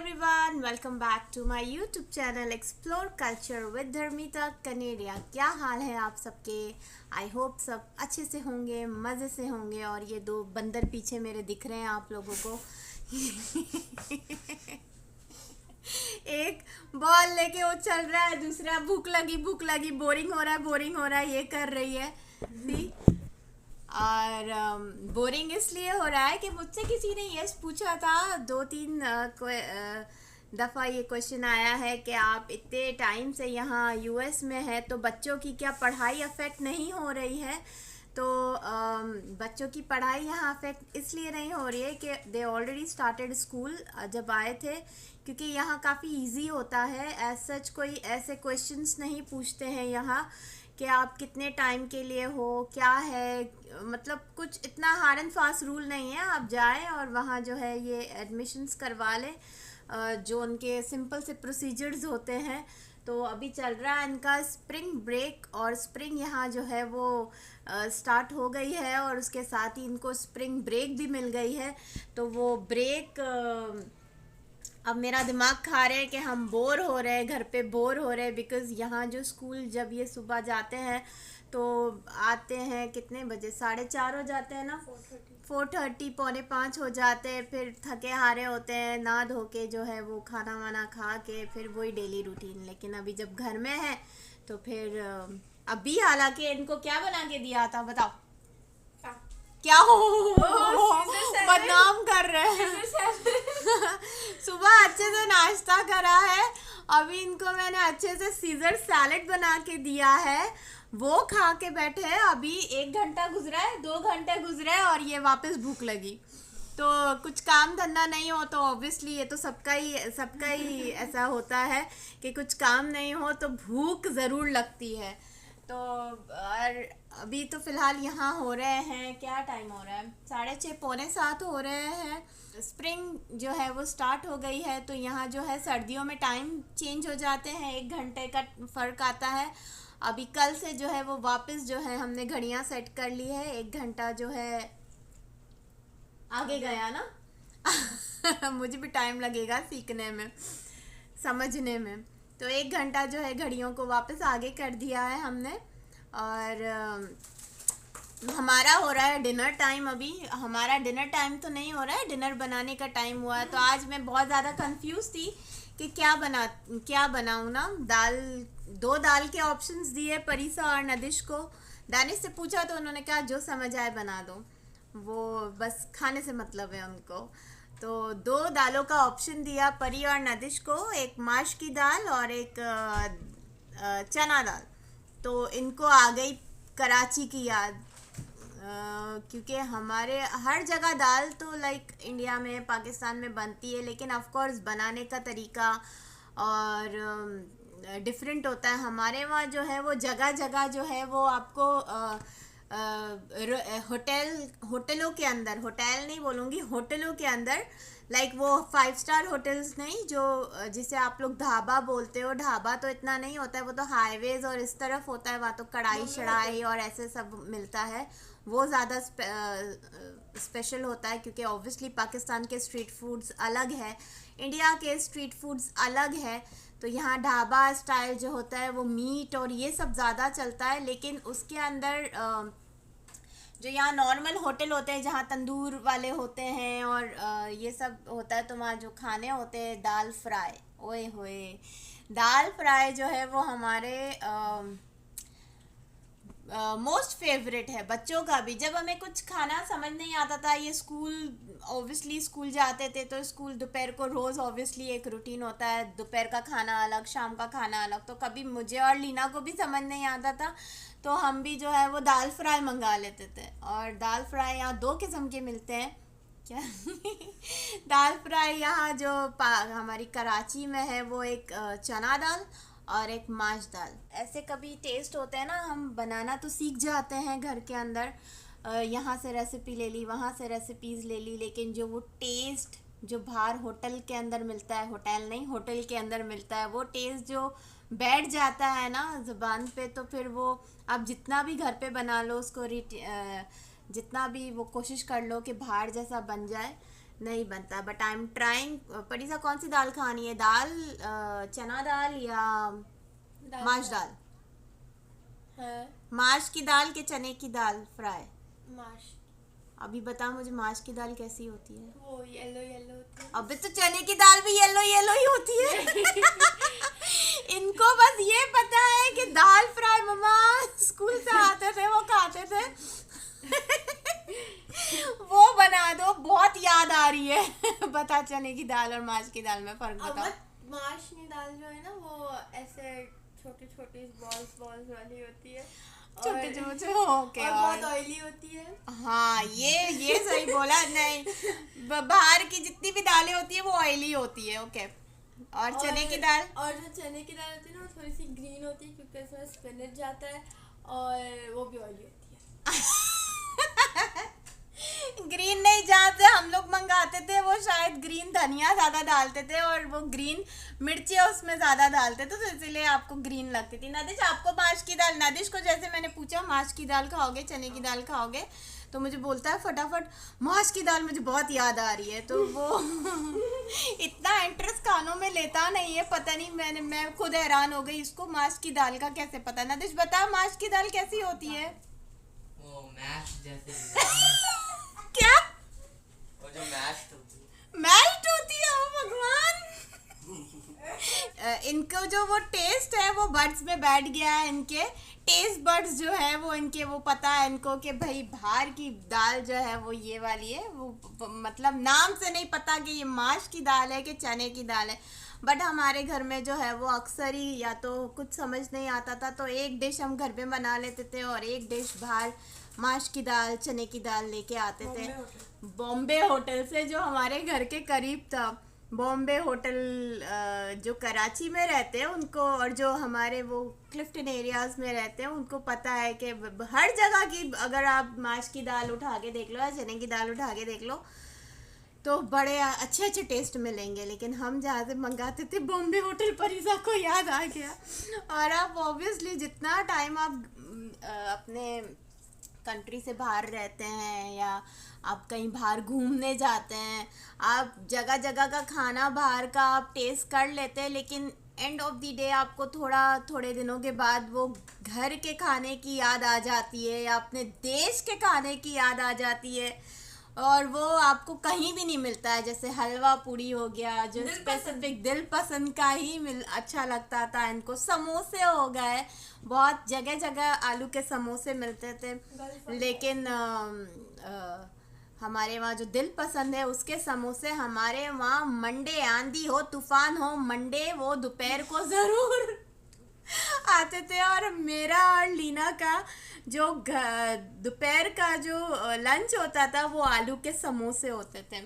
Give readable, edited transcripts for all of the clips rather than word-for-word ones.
Everyone, welcome back to my YouTube channel explore culture with Dharmita Kaneria. क्या हाल है आप सबके? आई होप सब अच्छे से होंगे, मज़े से होंगे। और ये दो बंदर पीछे मेरे दिख रहे हैं आप लोगों को। एक बॉल लेके वो चल रहा है, दूसरा भूख लगी, बोरिंग हो रहा है, बोरिंग हो रहा है, ये कर रही है। सी, और बोरिंग इसलिए हो रहा है कि मुझसे किसी ने ये पूछा था, दो तीन दफ़ा ये क्वेश्चन आया है कि आप इतने टाइम से यहाँ यूएस में है तो बच्चों की क्या पढ़ाई अफेक्ट नहीं हो रही है। तो बच्चों की पढ़ाई यहाँ अफेक्ट इसलिए नहीं हो रही है कि दे ऑलरेडी स्टार्टेड स्कूल जब आए थे, क्योंकि यहाँ काफ़ी इजी होता है। एज सच कोई ऐसे क्वेश्चंस नहीं पूछते हैं यहाँ कि आप कितने टाइम के लिए हो, क्या है, मतलब कुछ इतना हार्ड एंड फास्ट रूल नहीं है। आप जाएं और वहाँ जो है ये एडमिशन्स करवा लें, जो उनके सिंपल से प्रोसीजर्स होते हैं। तो अभी चल रहा है इनका स्प्रिंग ब्रेक, और स्प्रिंग यहाँ जो है वो स्टार्ट हो गई है, और उसके साथ ही इनको स्प्रिंग ब्रेक भी मिल गई है। तो वो ब्रेक अब मेरा दिमाग खा रहे हैं कि हम बोर हो रहे हैं, घर पे बोर हो रहे हैं। बिकॉज़ यहाँ जो स्कूल जब ये सुबह जाते हैं तो आते हैं कितने बजे, 4:30 हो जाते हैं ना, 4:30 4:45 हो जाते हैं। फिर थके हारे होते हैं, नहा धो के जो है वो खाना वाना खा के फिर वही डेली रूटीन। लेकिन अभी जब घर में है तो फिर अभी हालांकि इनको क्या बना के दिया था बताओ? क्या हो बदनाम कर रहे हैं। सुबह अच्छे से नाश्ता करा है, अभी इनको मैंने अच्छे से सीजर सैलेड बना के दिया है, वो खा के बैठे हैं। अभी 1 घंटा गुजरा है, 2 घंटे गुजरे और ये वापस भूख लगी। तो कुछ काम धंधा नहीं हो तो ऑब्वियसली ये तो सबका ही ऐसा होता है कि कुछ काम नहीं हो तो भूख ज़रूर लगती है। तो और अभी तो फ़िलहाल यहाँ हो रहे हैं, क्या टाइम हो रहा है, 6:30 6:45 हो रहे हैं। स्प्रिंग जो है वो स्टार्ट हो गई है, तो यहाँ जो है सर्दियों में टाइम चेंज हो जाते हैं, 1 घंटे का फ़र्क आता है। अभी कल से जो है वो वापस जो है हमने घड़ियाँ सेट कर ली है, 1 घंटा जो है आगे गया ना। मुझे भी टाइम लगेगा सीखने में, समझने में। तो 1 घंटा जो है घड़ियों को वापस आगे कर दिया है हमने। और हमारा हो रहा है डिनर टाइम। अभी हमारा डिनर टाइम तो नहीं हो रहा है, डिनर बनाने का टाइम हुआ है। तो आज मैं बहुत ज़्यादा कंफ्यूज थी कि क्या बनाऊँ ना। दो दाल के ऑप्शंस दिए परिसा और नदिश को। दानिश से पूछा तो उन्होंने कहा जो समझ आए बना दो, वो बस खाने से मतलब है उनको। तो 2 दालों का ऑप्शन दिया परी और नदिश को, एक माश की दाल और एक चना दाल। तो इनको आ गई कराची की याद, क्योंकि हमारे हर जगह दाल तो लाइक इंडिया में पाकिस्तान में बनती है, लेकिन ऑफ कोर्स बनाने का तरीका और डिफरेंट होता है। हमारे वहाँ जो है वो जगह जगह जो है वो आपको होटलों के अंदर, होटल नहीं बोलूँगी, होटलों के अंदर, लाइक वो 5 स्टार होटल्स नहीं, जो जिसे आप लोग ढाबा बोलते हो, ढाबा तो इतना नहीं होता है, वो तो हाईवेज और इस तरफ होता है, वहाँ तो कढ़ाई शढ़ाई और ऐसे सब मिलता है। वो ज़्यादा स्पेशल होता है, क्योंकि ऑब्वियसली पाकिस्तान के स्ट्रीट फूड्स अलग है, इंडिया के स्ट्रीट फूड्स अलग है। तो यहाँ ढाबा स्टाइल जो होता है वो मीट और ये सब ज़्यादा चलता है। लेकिन उसके अंदर जो यहाँ नॉर्मल होटल होते हैं जहाँ तंदूर वाले होते हैं और ये सब होता है, तो वहाँ जो खाने होते हैं दाल फ्राई, ओए होए, दाल फ्राई जो है वो हमारे मोस्ट फेवरेट है बच्चों का भी। जब हमें कुछ खाना समझ नहीं आता था, ये ऑब्वियसली स्कूल जाते थे तो स्कूल दोपहर को रोज़ ऑब्वियसली एक रूटीन होता है, दोपहर का खाना अलग, शाम का खाना अलग। तो कभी मुझे और लीना को भी समझ नहीं आता था, तो हम भी जो है वो दाल फ्राई मंगा लेते थे। और दाल फ्राई यहाँ 2 किस्म के मिलते हैं क्या। दाल फ्राई यहाँ जो हमारी कराची में है वो एक चना दाल और एक माश दाल। ऐसे कभी टेस्ट होते हैं ना, हम बनाना तो सीख जाते हैं घर के अंदर, यहाँ से रेसिपी ले ली, वहाँ से रेसिपीज़ ले ली, लेकिन जो वो टेस्ट जो बाहर होटल के अंदर मिलता है, होटल नहीं होटल के अंदर मिलता है, वो टेस्ट जो बैठ जाता है ना ज़ुबान पे, तो फिर वो आप जितना भी घर पे बना लो उसको जितना भी वो कोशिश कर लो कि बाहर जैसा बन जाए, नहीं बनता, बट आई एम ट्राइंग। परीसा कौन सी दाल खानी है? दाल चना दाल या माश दाल? है माश की दाल के चने की दाल फ्राई? माश। अभी बता मुझे, माश की दाल कैसी होती है? वो येलो येलो होती है। अबे तो चने की दाल भी येलो येलो ही होती है। इनको बस ये पता है कि दाल फ्राई मम्मा स्कूल से आते थे वो खाते थे। वो बना दो, बहुत याद आ रही है। बता चने की दाल और माश की दाल में फर्क अब बताओ। माशनी दाल जो है ना वो ऐसे छोटी छोटी बॉल्स बॉल्स वाली होती है छोटे छोटे ओके। और बहुत ऑयली होती है। हाँ ये सही बोला। नहीं, बाहर की जितनी भी दालें होती है वो ऑयली होती है। ओके। और चने की दाल? और जो चने की दाल होती है ना वो थोड़ी सी ग्रीन होती है क्योंकि उसमें स्पिनच जाता है और वो भी ऑयली होती है। ग्रीन नहीं, जहाँ से हम लोग मंगाते थे वो शायद ग्रीन धनिया ज्यादा डालते थे और वो ग्रीन मिर्ची उसमें ज्यादा डालते थे, तो इसीलिए आपको ग्रीन लगती थी। नदिश आपको माश की दाल, नदिश को जैसे मैंने पूछा माश की दाल खाओगे चने की दाल खाओगे, तो मुझे बोलता है फटाफट माश की दाल मुझे बहुत याद आ रही है। तो वो इतना इंटरेस्ट खानों में लेता नहीं है, पता नहीं। मैं खुद हैरान हो गई, इसको माश की दाल का कैसे पता। नदिश बता माश की दाल कैसी होती है? वो मैश जैसे क्या? वो जो मैश होती है। मेल्ट होती है? ओ भगवान। इनको जो वो टेस्ट है वो बर्ड्स में बैठ गया है। इनके टेस्ट बर्ड्स जो है वो इनके, वो पता है इनको कि भाई बाहर की दाल जो है वो ये वाली है। वो मतलब नाम से नहीं पता कि ये माश की दाल है कि चने की दाल है। बट हमारे घर में जो है वो अक्सर ही या तो कुछ समझ नहीं आता था तो एक डिश हम घर में बना लेते थे और एक डिश बाहर माश की दाल चने की दाल लेके आते थे बॉम्बे होटल से, जो हमारे घर के करीब था। बॉम्बे होटल जो कराची में रहते हैं उनको, और जो हमारे वो क्लिफ्टन एरियाज में रहते हैं उनको पता है कि हर जगह की अगर आप माश की दाल उठा के देख लो या चने की दाल उठा के देख लो तो बड़े अच्छे अच्छे टेस्ट मिलेंगे। लेकिन हम जहाँ से मंगाते थे बॉम्बे होटल, परिसा को याद आ गया। और आप ऑब्वियसली जितना टाइम आप अपने कंट्री से बाहर रहते हैं या आप कहीं बाहर घूमने जाते हैं, आप जगह जगह का खाना बाहर का आप टेस्ट कर लेते हैं, लेकिन एंड ऑफ द डे आपको थोड़े दिनों के बाद वो घर के खाने की याद आ जाती है या अपने देश के खाने की याद आ जाती है और वो आपको कहीं भी नहीं मिलता है। जैसे हलवा पूड़ी हो गया जो स्पेसिफिक दिल पसंद का ही अच्छा लगता था इनको। समोसे हो गए, बहुत जगह जगह आलू के समोसे मिलते थे, लेकिन हमारे वहाँ जो दिल पसंद है उसके समोसे हमारे वहाँ मंडे आंधी हो तूफान हो मंडे वो दोपहर को ज़रूर आते थे। और मेरा और लीना का जो दोपहर का जो लंच होता था वो आलू के समोसे होते थे।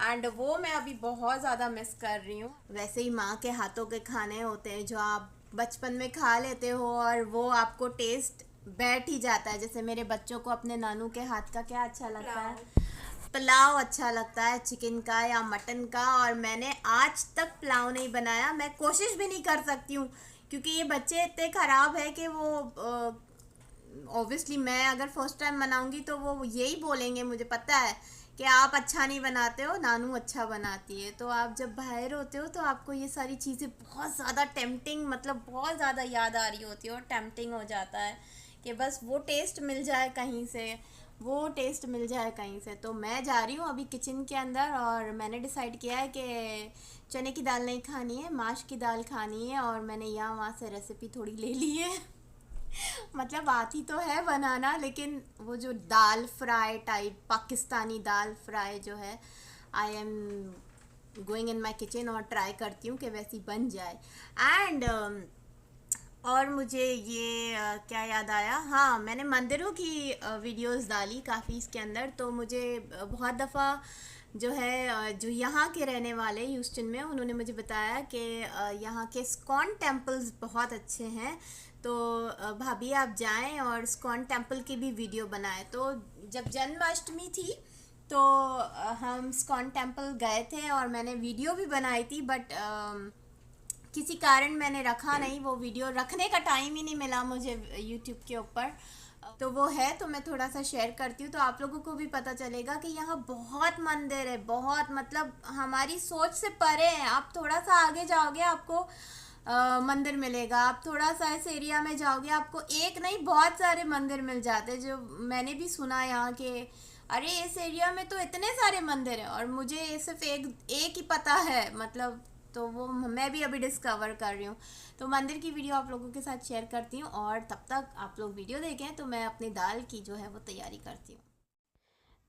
एंड वो मैं अभी बहुत ज़्यादा मिस कर रही हूँ। वैसे ही माँ के हाथों के खाने होते हैं जो आप बचपन में खा लेते हो और वो आपको टेस्ट बैठ ही जाता है। जैसे मेरे बच्चों को अपने नानू के हाथ का क्या अच्छा लगता है? पुलाव अच्छा लगता है, चिकन का या मटन का। और मैंने आज तक पुलाव नहीं बनाया, मैं कोशिश भी नहीं कर सकती हूँ क्योंकि ये बच्चे इतने ख़राब है कि वो ऑब्वियसली मैं अगर फर्स्ट टाइम बनाऊंगी तो वो यही बोलेंगे, मुझे पता है कि आप अच्छा नहीं बनाते हो, नानू अच्छा बनाती है। तो आप जब बाहर होते हो तो आपको ये सारी चीज़ें बहुत ज़्यादा टेम्पटिंग, मतलब बहुत ज़्यादा याद आ रही होती है और टेम्पटिंग हो जाता है कि बस वो टेस्ट मिल जाए कहीं से, वो टेस्ट मिल जाए कहीं से। तो मैं जा रही हूँ अभी किचन के अंदर और मैंने डिसाइड किया है कि चने की दाल नहीं खानी है, माश की दाल खानी है। और मैंने यहाँ वहाँ से रेसिपी थोड़ी ले ली है। मतलब आती तो है बनाना, लेकिन वो जो दाल फ्राई टाइप पाकिस्तानी दाल फ्राई जो है, I am going in my kitchen और ट्राई करती हूँ कि वैसी बन जाए। एंड और मुझे ये क्या याद आया, हाँ मैंने मंदिरों की वीडियोस डाली काफ़ी इसके अंदर। तो मुझे बहुत दफ़ा जो है जो यहाँ के रहने वाले ह्यूस्टन में, उन्होंने मुझे बताया कि यहाँ के स्कॉन टेम्पल्स बहुत अच्छे हैं। तो भाभी आप जाएं और स्कॉन टेम्पल की भी वीडियो बनाएं। तो जब जन्माष्टमी थी तो हम स्कॉन टेम्पल गए थे और मैंने वीडियो भी बनाई थी, बट किसी कारण मैंने रखा नहीं, वो वीडियो रखने का टाइम ही नहीं मिला मुझे यूट्यूब के ऊपर। तो वो है, तो मैं थोड़ा सा शेयर करती हूँ तो आप लोगों को भी पता चलेगा कि यहाँ बहुत मंदिर है, बहुत, मतलब हमारी सोच से परे है। आप थोड़ा सा आगे जाओगे आपको मंदिर मिलेगा, आप थोड़ा सा इस एरिया में जाओगे आपको एक नहीं बहुत सारे मंदिर मिल जाते हैं। जो मैंने भी सुना यहाँ के, अरे इस एरिया में तो इतने सारे मंदिर हैं और मुझे सिर्फ एक एक ही पता है, मतलब तो वो मैं भी अभी डिस्कवर कर रही हूँ। तो मंदिर की वीडियो आप लोगों के साथ शेयर करती हूँ और तब तक आप लोग वीडियो देखें तो मैं अपनी दाल की जो है वो तैयारी करती हूँ।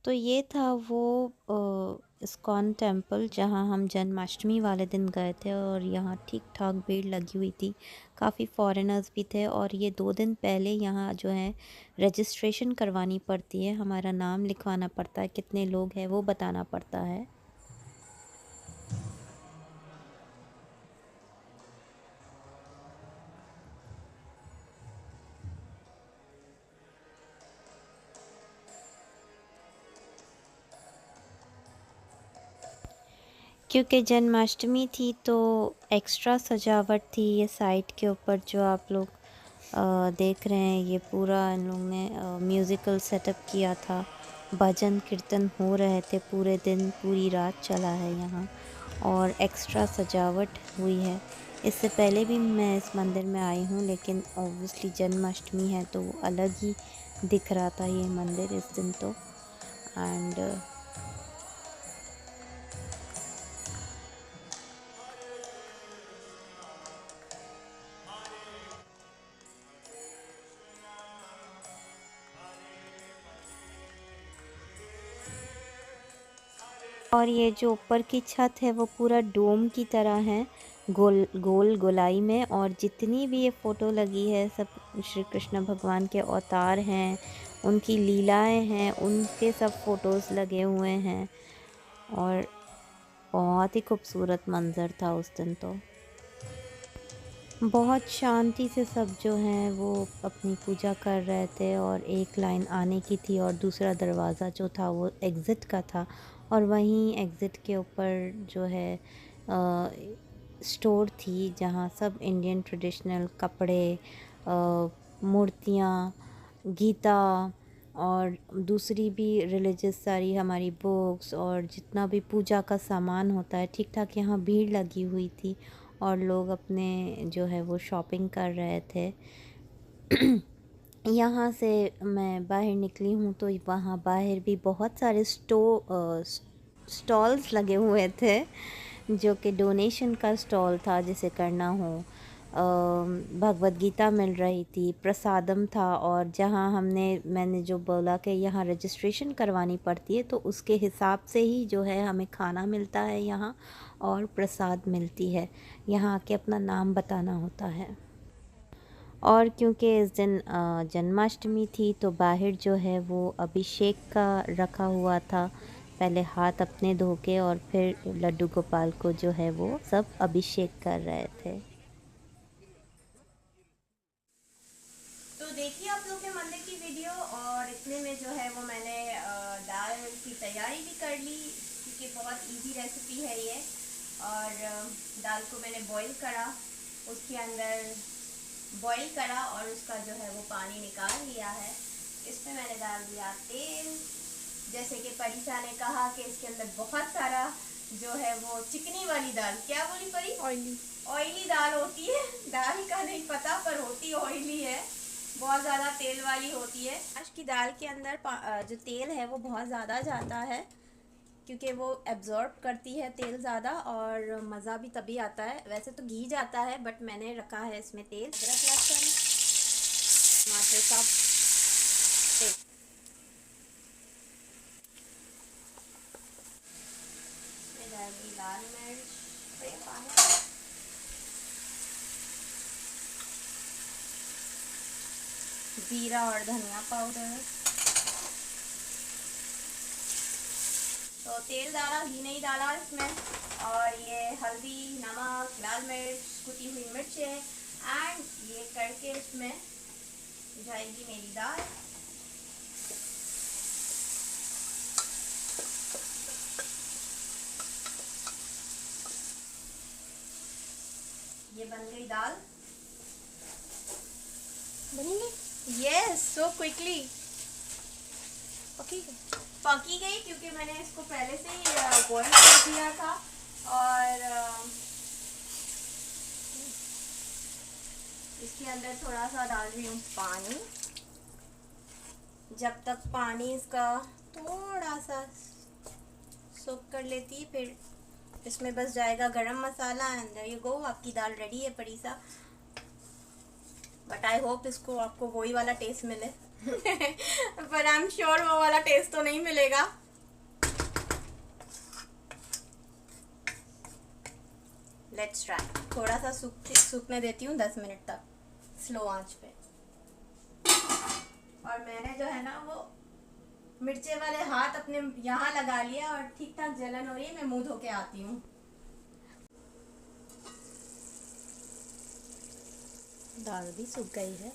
तो ये था वो इस्कॉन टेम्पल जहाँ हम जन्माष्टमी वाले दिन गए थे और यहाँ ठीक ठाक भीड़ लगी हुई थी, काफ़ी फॉरेनर्स भी थे। और ये 2 दिन पहले यहाँ जो है रजिस्ट्रेशन करवानी पड़ती है, हमारा नाम लिखवाना पड़ता है, कितने लोग हैं वो बताना पड़ता है। क्योंकि जन्माष्टमी थी तो एक्स्ट्रा सजावट थी ये साइट के ऊपर जो आप लोग देख रहे हैं। ये पूरा इन लोगों ने म्यूज़िकल सेटअप किया था, भजन कीर्तन हो रहे थे पूरे दिन, पूरी रात चला है यहाँ और एक्स्ट्रा सजावट हुई है। इससे पहले भी मैं इस मंदिर में आई हूँ लेकिन ऑब्वियसली जन्माष्टमी है तो वो अलग ही दिख रहा था ये मंदिर इस दिन तो। एंड और ये जो ऊपर की छत है वो पूरा डोम की तरह है, गोल गोल गोलाई में। और जितनी भी ये फ़ोटो लगी है सब श्री कृष्ण भगवान के अवतार हैं, उनकी लीलाएं हैं, उनके सब फ़ोटोज़ लगे हुए हैं। और बहुत ही खूबसूरत मंज़र था उस दिन तो। बहुत शांति से सब जो हैं वो अपनी पूजा कर रहे थे और एक लाइन आने की थी और दूसरा दरवाज़ा जो था वो एग्ज़िट का था। और वहीं एग्ज़िट के ऊपर जो है स्टोर थी जहाँ सब इंडियन ट्रेडिशनल कपड़े, मूर्तियाँ, गीता और दूसरी भी रिलीजियस सारी हमारी बुक्स और जितना भी पूजा का सामान होता है, ठीक ठाक यहाँ भीड़ लगी हुई थी और लोग अपने जो है वो शॉपिंग कर रहे थे। यहाँ से मैं बाहर निकली हूँ तो वहाँ बाहर भी बहुत सारे स्टॉल्स लगे हुए थे जो कि डोनेशन का स्टॉल था जिसे करना हो। भगवत गीता मिल रही थी, प्रसादम था। और जहाँ मैंने जो बोला कि यहाँ रजिस्ट्रेशन करवानी पड़ती है तो उसके हिसाब से ही जो है हमें खाना मिलता है यहाँ और प्रसाद मिलती है। यहाँ आके अपना नाम बताना होता है। और क्योंकि इस दिन जन्माष्टमी थी तो बाहर जो है वो अभिषेक का रखा हुआ था। पहले हाथ अपने धो के और फिर लड्डू गोपाल को जो है वो सब अभिषेक कर रहे थे। तो देखिए आप लोग के मंदिर की वीडियो और इतने में जो है वो मैंने दाल की तैयारी भी कर ली क्योंकि बहुत इजी रेसिपी है ये। और दाल को मैंने बॉईल करा, उसके अंदर बॉईल करा और उसका जो है वो पानी निकाल लिया है। इसमें मैंने डाल दिया तेल, जैसे कि परिसा ने कहा कि इसके अंदर बहुत सारा जो है वो चिकनी वाली दाल, क्या बोली परी, ऑयली दाल होती है। दाल का नहीं पता पर होती ऑयली है, बहुत ज़्यादा तेल वाली होती है। आज की दाल के अंदर जो तेल है वो बहुत ज़्यादा जाता है क्योंकि वो एब्जॉर्ब करती है तेल ज़्यादा और मज़ा भी तभी आता है। वैसे तो घी जाता है बट मैंने रखा है इसमें तेल, अदरक लहसुन टमाटर का पेस्ट। इसमें डाली लाल मिर्च, जीरा और धनिया पाउडर। तो तेल डाला, घी नहीं डाला इसमें। और ये हल्दी, नमक, लाल मिर्च, कुटी हुई मिर्चें एंड ये करके इसमें जाएगी मेरी दाल। ये बन गई दाल। बनेंगे यस, सो क्विकली पकी गई क्योंकि मैंने इसको पहले से ही बॉईल कर दिया था। और इसके अंदर थोड़ा सा डाल रही हूँ पानी। जब तक पानी इसका थोड़ा सा सोक कर लेती है, फिर इसमें बस जाएगा गरम मसाला एंड देयर यू गो, आपकी दाल रेडी है परीसा। बट आई होप इसको आपको वही वाला टेस्ट मिले पर आई एम श्योर वो वाला टेस्ट तो नहीं मिलेगा। Let's try. थोड़ा सा सूखने देती हूँ 10 मिनट तक स्लो आंच पे। और मैंने जो है ना वो मिर्चे वाले हाथ अपने यहाँ लगा लिया और ठीक ठाक जलन हो रही है। मैं मुंह धो के आती हूँ। दाल भी सूख गई है।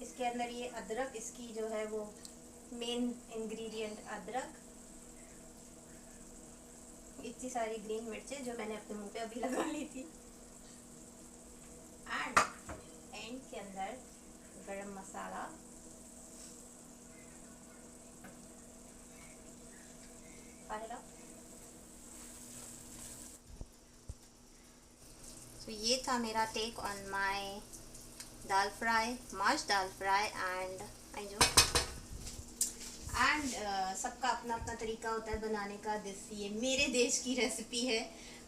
इसके अंदर ये अदरक, इसकी जो है वो मेन इंग्रेडिएंट अदरक, इतनी सारी ग्रीन मिर्चें जो मैंने अपने मुंह पे अभी लगा ली थी, एंड के अंदर गरम मसाला, तो ये था मेरा take on my dal fry, mash dal fry. And सबका अपना अपना तरीका होता है बनाने का। ये मेरे देश की रेसिपी है।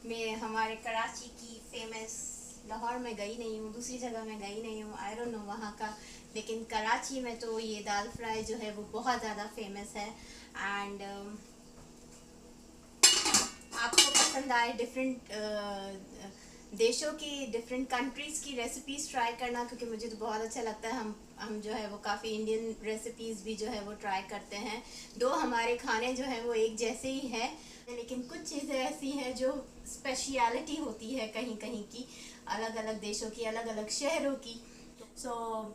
मैं हमारे कराची की फेमस, लाहौर में गई नहीं हूँ, दूसरी जगह में गई नहीं हूँ, आई डोंट नो वहाँ का, लेकिन कराची में तो ये दाल फ्राई जो है वो बहुत ज़्यादा फेमस है। एंड आपको पसंद आए डिफरेंट देशों की, डिफरेंट कंट्रीज़ की रेसिपीज़ ट्राई करना, क्योंकि मुझे तो बहुत अच्छा लगता है। हम जो है वो काफ़ी इंडियन रेसिपीज़ भी जो है वो ट्राई करते हैं। दो हमारे खाने जो है वो एक जैसे ही है, लेकिन कुछ चीज़ें ऐसी हैं जो स्पेशलिटी होती है कहीं कहीं की, अलग अलग देशों की, अलग अलग शहरों की। So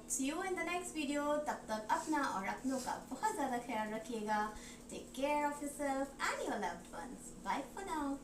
see you in the next video. तब तक अपना और अपनों का बहुत ज़्यादा ख्याल रखिएगा। Take care of yourself and your loved ones. Bye for now.